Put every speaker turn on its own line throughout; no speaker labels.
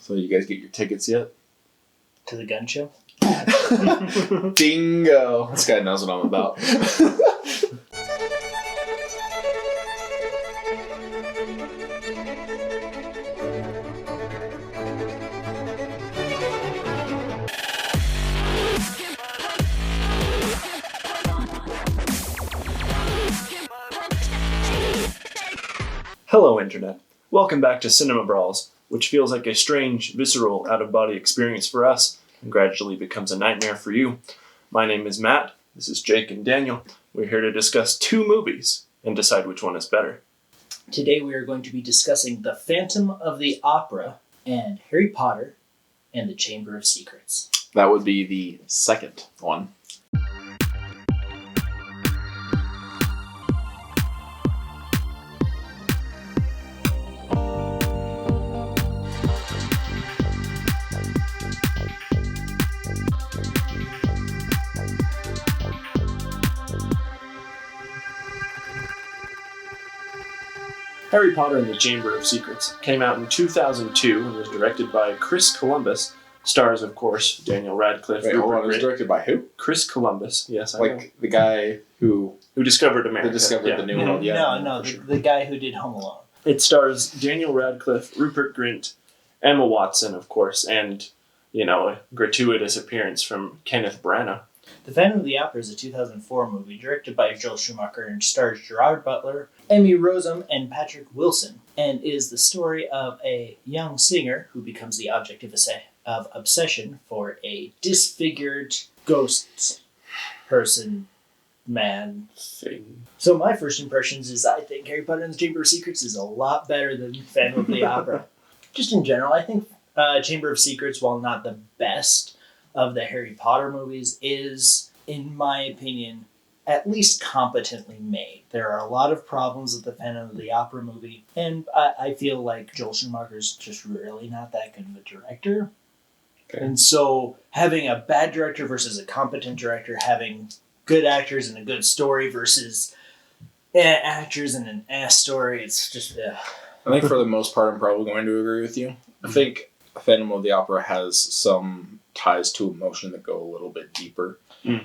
So you guys get your tickets yet?
To the gun show?
Bingo! This guy knows what I'm about.
Hello, Internet. Welcome back to Cinema Brawls, which feels like a strange, visceral, out-of-body experience for us and gradually becomes a nightmare for you. My name is Matt. This is Jake and Daniel. We're here to discuss 2 movies and decide which one is better.
Today we are going to be discussing The Phantom of the Opera and Harry Potter and the Chamber of Secrets.
That would be the second one.
Harry Potter and the Chamber of Secrets came out in 2002 and was directed by Chris Columbus. Stars, of course, Daniel Radcliffe.
Wait, hold on. It was directed by who?
Chris Columbus. Yes, I know.
Like the guy who
discovered America.
The New World. Yeah,
No, the guy who did Home Alone.
It stars Daniel Radcliffe, Rupert Grint, Emma Watson, of course, and, a gratuitous appearance from Kenneth Branagh.
The Phantom of the Opera is a 2004 movie directed by Joel Schumacher and stars Gerard Butler, Emmy Rossum, and Patrick Wilson, and is the story of a young singer who becomes the object of obsession for a disfigured ghost person, man
Thing.
So my first impressions is I think Harry Potter and the Chamber of Secrets is a lot better than Phantom of the Opera. Just in general, I think Chamber of Secrets, while not the best of the Harry Potter movies, is, in my opinion, at least competently made. There are a lot of problems with the Phantom of the Opera movie, and I feel like Joel Schumacher's just really not that good of a director.
Okay.
And so having a bad director versus a competent director, having good actors and a good story versus actors and an ass story, it's just...
I think for the most part I'm probably going to agree with you. I think Phantom of the Opera has some ties to emotion that go a little bit deeper.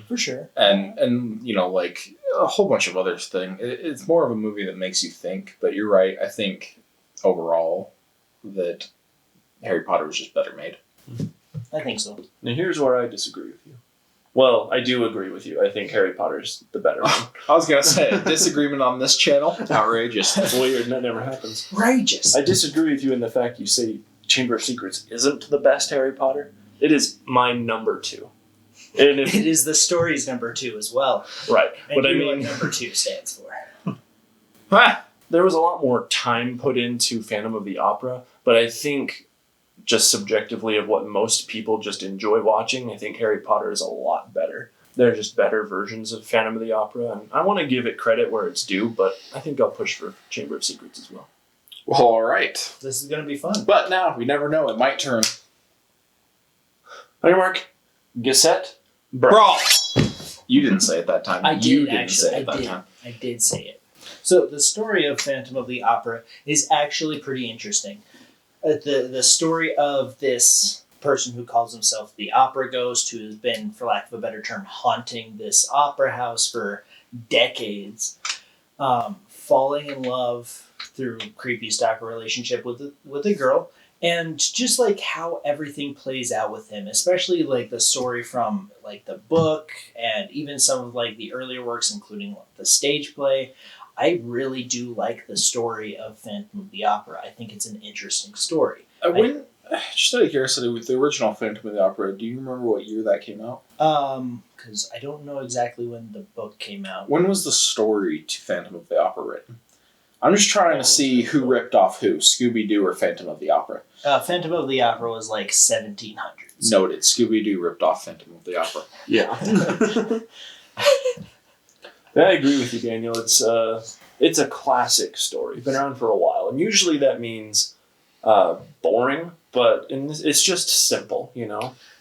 For sure.
And like a whole bunch of other things. It's more of a movie that makes you think, but you're right. I think overall that Harry Potter was just better made.
I think so.
Now here's where I disagree with you. Well, I do agree with you. I think Harry Potter's the better one.
I was going to say, disagreement on this channel? Outrageous.
Weird, that never happens.
Outrageous.
I disagree with you in the fact you say Chamber of Secrets isn't the best Harry Potter. It is my number 2. And
it is the story's number 2 as well.
Right.
And
but I
what
mean,
number 2 stands for.
There was a lot more time put into Phantom of the Opera, but I think just subjectively of what most people just enjoy watching, I think Harry Potter is a lot better. They're just better versions of Phantom of the Opera, and I want to give it credit where it's due, but I think I'll push for Chamber of Secrets as well.
Well, all right.
This is going to be fun.
But now, we never know. It might turn.
On your mark, get set,
Brawls! You didn't say it that time.
I did,
you didn't
actually.
say it that time.
I did say it. So the story of Phantom of the Opera is actually pretty interesting. The story of this person who calls himself the Opera Ghost, who has been, for lack of a better term, haunting this opera house for decades, falling in love through a creepy stalker relationship with a girl, and just like how everything plays out with him, especially like the story from like the book and even some of like the earlier works, including the stage play. I really do like the story of Phantom of the Opera. I think it's an interesting story.
Just out of curiosity, with the original Phantom of the Opera, do you remember what year that came out?
Because I don't know exactly when the book came out.
When was the story to Phantom of the Opera written? I'm just trying to see who ripped off who, Scooby-Doo or Phantom of the Opera.
Phantom of the Opera was like 1700s.
Noted. Scooby-Doo ripped off Phantom of the Opera.
Yeah. I agree with you, Daniel. It's a classic story. Been around for a while. And usually that means boring, but it's just simple,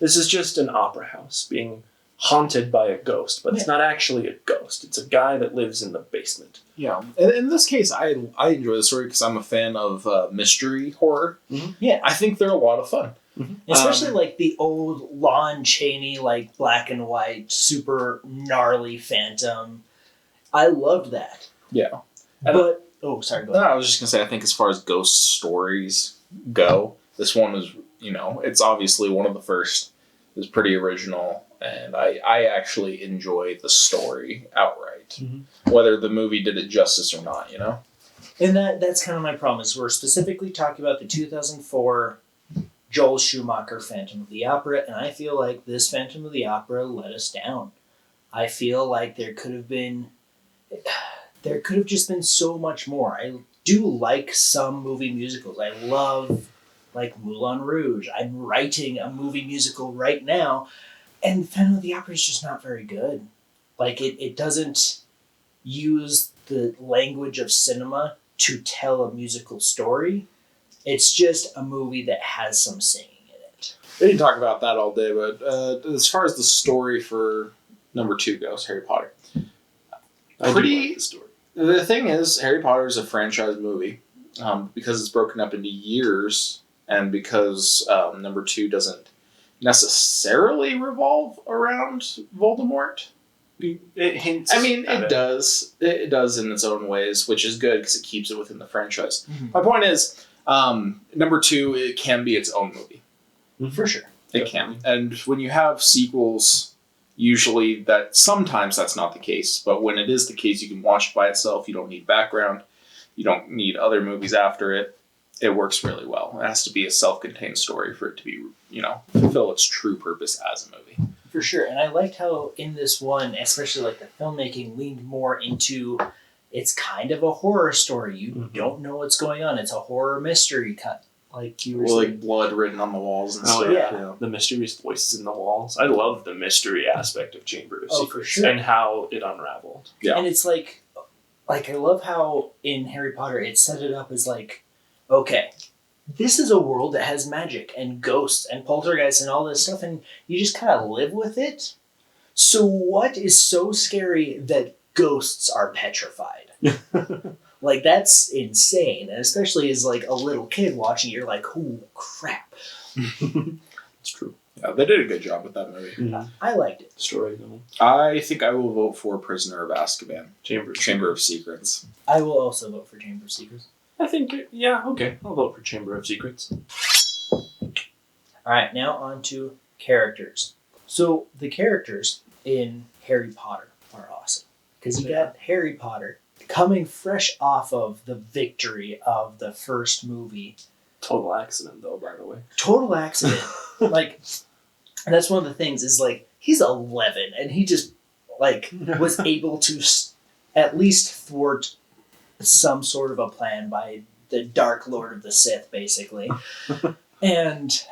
This is just an opera house being haunted by a ghost, but it's not actually a ghost. It's a guy that lives in the basement.
Yeah. And in this case, I enjoy the story because I'm a fan of mystery horror.
Mm-hmm.
Yeah.
I think they're a lot of fun.
Mm-hmm. Especially like the old Lon Chaney, like black and white, super gnarly Phantom. I loved that.
Yeah.
But, sorry, go
No,
ahead.
I was just going to say, I think as far as ghost stories go, this one is, it's obviously one of the first. It was pretty original, and I actually enjoy the story outright.
Mm-hmm.
Whether the movie did it justice or not,
And that's kind of my problem, is we're specifically talking about the 2004 Joel Schumacher Phantom of the Opera, and I feel like this Phantom of the Opera let us down. I feel like there could have just been so much more. I do like some movie musicals. I love like Moulin Rouge. I'm writing a movie musical right now, and Phantom of the Opera is just not very good. Like it doesn't use the language of cinema to tell a musical story. It's just a movie that has some singing in it.
We can talk about that all day, but as far as the story for number 2 goes, Harry Potter.
I do like the story.
The thing is, Harry Potter is a franchise movie because it's broken up into years, and because number 2 doesn't necessarily revolve around Voldemort.
It hints.
I mean, it does. It does in its own ways, which is good because it keeps it within the franchise.
Mm-hmm.
My point is, number 2, it can be its own movie.
Mm-hmm.
For sure.
It can. And when you have sequels, usually sometimes that's not the case. But when it is the case, you can watch it by itself. You don't need background. You don't need other movies after it. It works really well. It has to be a self-contained story for it to be, fulfill its true purpose as a movie.
For sure. And I liked how in this one, especially like the filmmaking leaned more into, it's kind of a horror story. You don't know what's going on. It's a horror mystery cut. Like you were saying.
Like blood written on the walls and stuff.
yeah.
The mysterious voices in the walls. I love the mystery aspect of Chamber of Secrets
for sure.
and how it unraveled.
Yeah.
And it's like I love how in Harry Potter it set it up as like, okay, this is a world that has magic and ghosts and poltergeists and all this stuff, and you just kind of live with it. So what is so scary that ghosts are petrified? Like, that's insane. And especially as like a little kid watching it, you're like, oh crap.
It's true.
Yeah, they did a good job with that movie.
Mm-hmm.
I liked it.
Story though.
I think I will vote for Prisoner of Azkaban.
Chamber
of Secrets.
I will also vote for Chamber of Secrets.
I think, okay. I'll vote for Chamber of Secrets.
Alright, now on to characters. So, the characters in Harry Potter are awesome. Because you got Harry Potter coming fresh off of the victory of the first movie.
Total accident, though, by the way.
Total accident. Like, and that's one of the things is, like, he's 11, and he just, like, was able to at least thwart some sort of a plan by the Dark Lord of the Sith, basically. And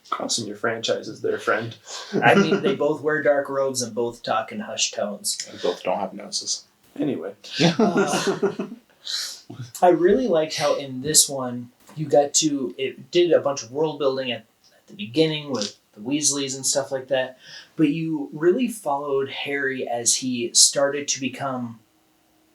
Crossing your franchises there, friend.
I mean, they both wear dark robes and both talk in hushed tones.
They both don't have noses.
Anyway.
I really liked how in this one it did a bunch of world building at the beginning with the Weasleys and stuff like that, but you really followed Harry as he started to become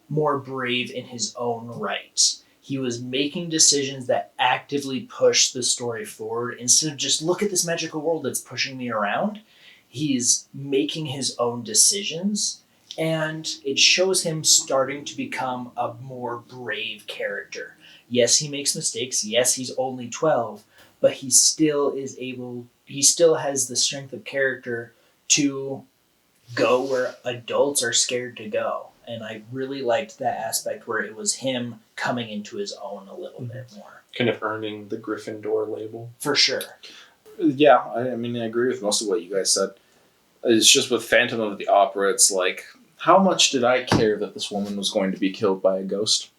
more brave in his own right. He was making decisions that actively pushed the story forward instead of just look at this magical world that's pushing me around. He's making his own decisions, and it shows him starting to become a more brave character. Yes, he makes mistakes. Yes, he's only 12, but he still has the strength of character to go where adults are scared to go. And I really liked that aspect where it was him coming into his own a little bit more.
Kind of earning the Gryffindor label.
For sure.
Yeah, I mean, I agree with most of what you guys said. It's just with Phantom of the Opera, it's like, how much did I care that this woman was going to be killed by a ghost?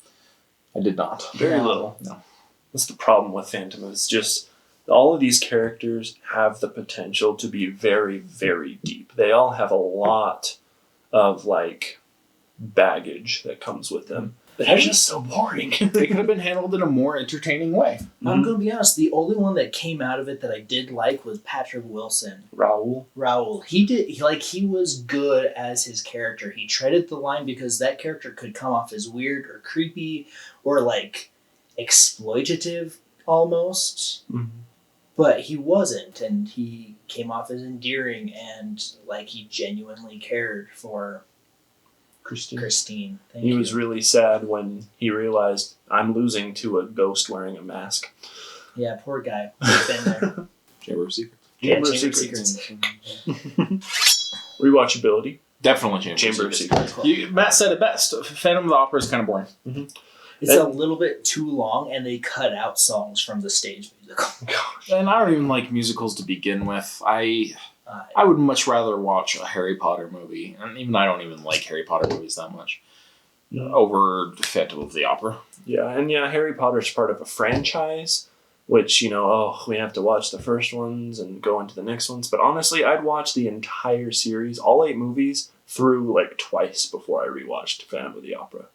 I did not.
Very little. No. That's the problem with Phantom. It's just all of these characters have the potential to be very, very deep. They all have a lot of, like, baggage that comes with them. They're just so boring.
They could have been handled in a more entertaining way.
I'm going to be honest. The only one that came out of it that I did like was Patrick Wilson.
Raoul.
He was good as his character. He treaded the line because that character could come off as weird or creepy or like exploitative almost.
Mm-hmm.
But he wasn't, and he came off as endearing and like he genuinely cared for Christine. Thank
He
you.
was really sad when he realized I'm losing to a ghost wearing a mask.
Yeah, poor guy. He's been there.
Chamber of Secrets.
Chamber of Secrets.
Rewatchability.
Definitely
Chamber of Secrets.
Matt said it best. Phantom of the Opera is kind of boring.
It's a little bit too long, and they cut out songs from the stage musical.
And I don't even like musicals to begin with. I would much rather watch a Harry Potter movie, and even I don't even like Harry Potter movies that much, over Phantom of the Opera.
Yeah, and Harry Potter's part of a franchise, which, we have to watch the first ones and go into the next ones. But honestly, I'd watch the entire series, all 8 movies, through like twice before I rewatched Phantom of the Opera.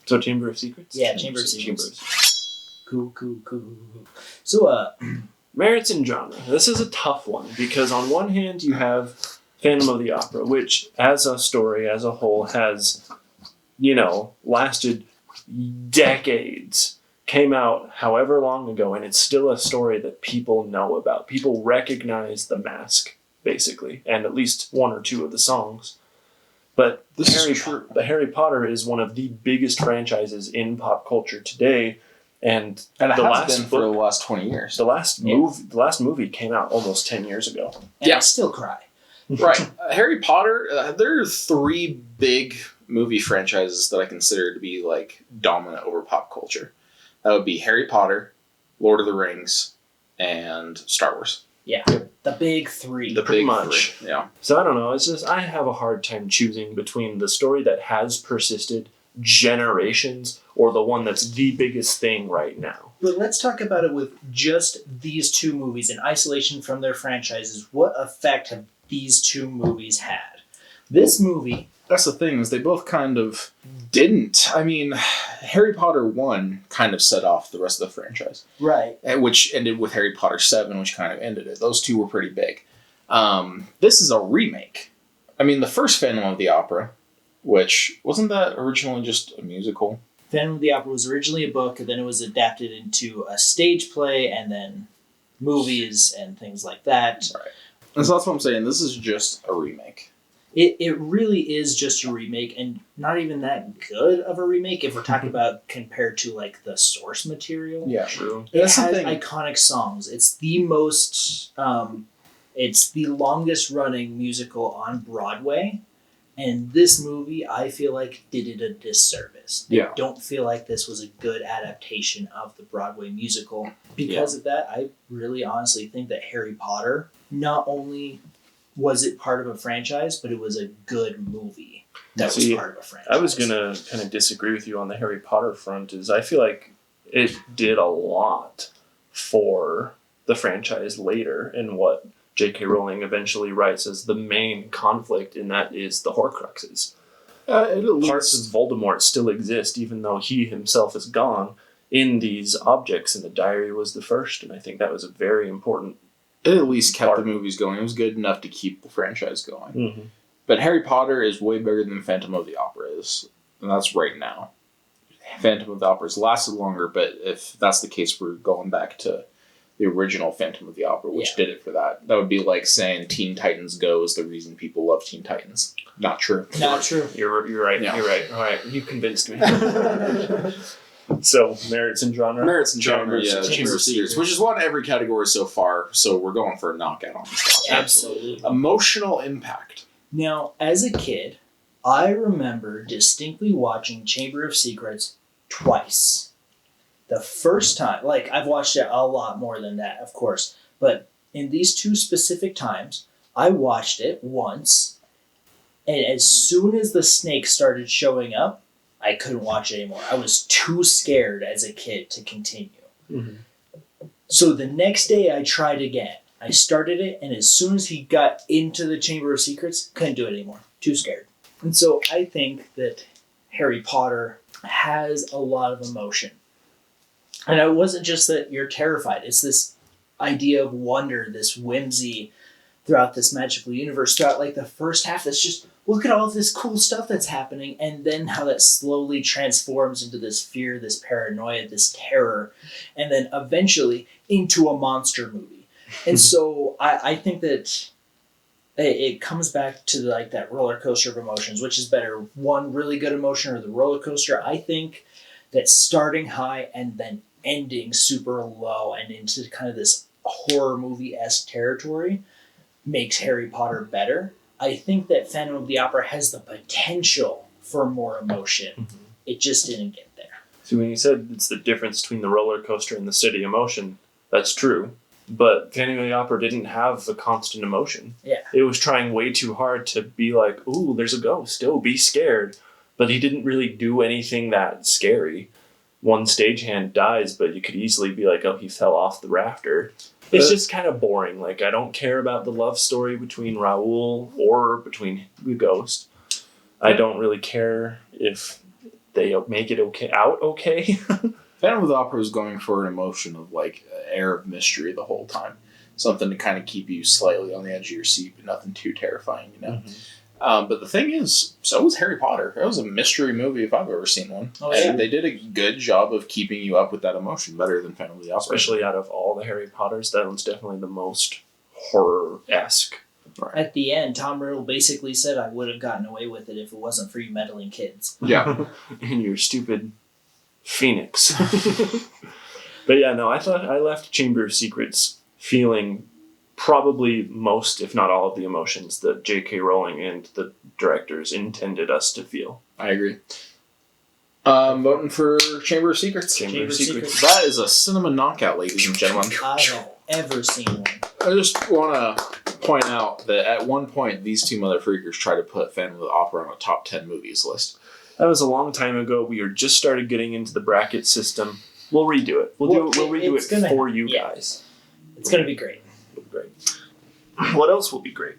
So Chamber of Secrets?
Yeah, Chamber of Secrets. Cool. So,
merits and genre. This is a tough one because on one hand you have Phantom of the Opera, which as a story, as a whole, has, lasted decades. Came out however long ago, and it's still a story that people know about. People recognize the mask, basically, and at least 1 or 2 of the songs. But Harry Potter is one of the biggest franchises in pop culture today, and
it
the
has
last
been for the last 20 years.
The last movie came out almost 10 years ago.
and I still cry.
Right. Harry Potter, there are 3 big movie franchises that I consider to be like dominant over pop culture. That would be Harry Potter, Lord of the Rings, and Star Wars.
Yeah, the big 3.
Pretty much.
3. Yeah.
So I don't know. It's just I have a hard time choosing between the story that has persisted generations or the one that's the biggest thing right now.
But let's talk about it with just these 2 movies in isolation from their franchises. What effect have these 2 movies had? This movie...
That's the thing, is they both kind of didn't. I mean, Harry Potter 1 kind of set off the rest of the franchise.
Right.
Which ended with Harry Potter 7, which kind of ended it. Those 2 were pretty big. This is a remake. I mean, the first Phantom of the Opera, which, wasn't that originally just a musical?
Phantom of the Opera was originally a book, and then it was adapted into a stage play, and then movies and things like that.
Right. And so that's what I'm saying. This is just a remake.
It really is just a remake, and not even that good of a remake if we're talking about compared to like the source material.
Yeah,
true.
It has iconic songs. It's the most, it's the longest running musical on Broadway, and this movie I feel like did it a disservice.
Yeah.
I don't feel like this was a good adaptation of the Broadway musical. Because of that, I really honestly think that Harry Potter not only was it part of a franchise, but it was a good movie that was part of a franchise.
I was going to kind of disagree with you on the Harry Potter front. Is I feel like it did a lot for the franchise later, and what J.K. Rowling eventually writes as the main conflict, and that is the Horcruxes. Parts of Voldemort still exist, even though he himself is gone, in these objects, and the diary was the first, and I think that was a very important
It at least kept the movies going. It was good enough to keep the franchise going.
Mm-hmm.
But Harry Potter is way bigger than Phantom of the Opera is. And that's right now. Phantom of the Opera has lasted longer, but if that's the case, we're going back to the original Phantom of the Opera, which did it for that. That would be like saying Teen Titans Go is the reason people love Teen Titans. Not true.
Not true.
You're right.
Yeah.
You're right. All right. You convinced me. So, merits and genre?
Merits and genre,
Chamber of Secrets.
which is won every category so far, so we're going for a knockout on this.
Absolutely.
Emotional impact.
Now, as a kid, I remember distinctly watching Chamber of Secrets twice. The first time, I've watched it a lot more than that, of course, but in these 2 specific times, I watched it once, and as soon as the snake started showing up, I couldn't watch it anymore. I was too scared as a kid to continue.
Mm-hmm.
So the next day I tried again. I started it, and as soon as he got into the Chamber of Secrets, couldn't do it anymore. Too scared. And so I think that Harry Potter has a lot of emotion. And it wasn't just that you're terrified, it's this idea of wonder, this whimsy throughout this magical universe, throughout like the first half that's just, look at all of this cool stuff that's happening, and then how that slowly transforms into this fear, this paranoia, this terror, and then eventually into a monster movie. And so I think that it comes back to like that roller coaster of emotions. Which is better, one really good emotion or the roller coaster? I think that starting high and then ending super low and into kind of this horror movie-esque territory makes Harry Potter better. I think that Phantom of the Opera has the potential for more emotion.
Mm-hmm.
It just didn't get there.
So when you said it's the difference between the roller coaster and the steady emotion, that's true. But Phantom of the Opera didn't have the constant emotion.
Yeah.
It was trying way too hard to be like, ooh, there's a ghost. Oh, be scared. But he didn't really do anything that scary. One stagehand dies, but you could easily be like, oh, he fell off the rafter. It's just kind of boring. Like, I don't care about the love story between Raoul or between the ghost. I don't really care if they make it okay.
Phantom of the Opera is going for an emotion of like an air of mystery the whole time. Something to kind of keep you slightly on the edge of your seat, but nothing too terrifying, you know?
Mm-hmm.
But the thing is, so was Harry Potter. It was a mystery movie if I've ever seen one.
Oh,
and
yeah.
they did a good job of keeping you up with that emotion, better than Phantom of the Opera.
Especially out of all the Harry Potters, that one's definitely the most horror-esque.
Right.
At the end, Tom Riddle basically said, I would have gotten away with it if it wasn't for you meddling kids.
Yeah.
And your stupid Phoenix. But yeah, no, I thought I left Chamber of Secrets feeling probably most, if not all, of the emotions that J.K. Rowling and the directors intended us to feel.
I agree. Voting for Chamber of Secrets.
Chamber of Secrets.
That is a cinema knockout, ladies and gentlemen.
I have ever seen one.
I just want to point out that at one point, these two mother freakers tried to put Phantom of the Opera on a top 10 movies list.
That was a long time ago. We were just started getting into the bracket system. We'll redo it. We'll redo it for you guys.
It's going to be great.
It'll be great. What else will be great?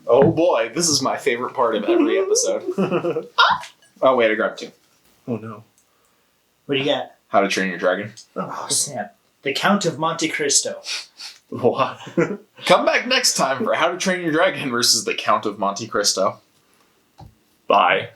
Oh boy, this is my favorite part of every episode. Oh wait, I grabbed two.
Oh no.
What do you got?
How to Train Your Dragon.
Oh, snap. The Count of Monte Cristo.
What?
Come back next time for How to Train Your Dragon versus the Count of Monte Cristo.
Bye.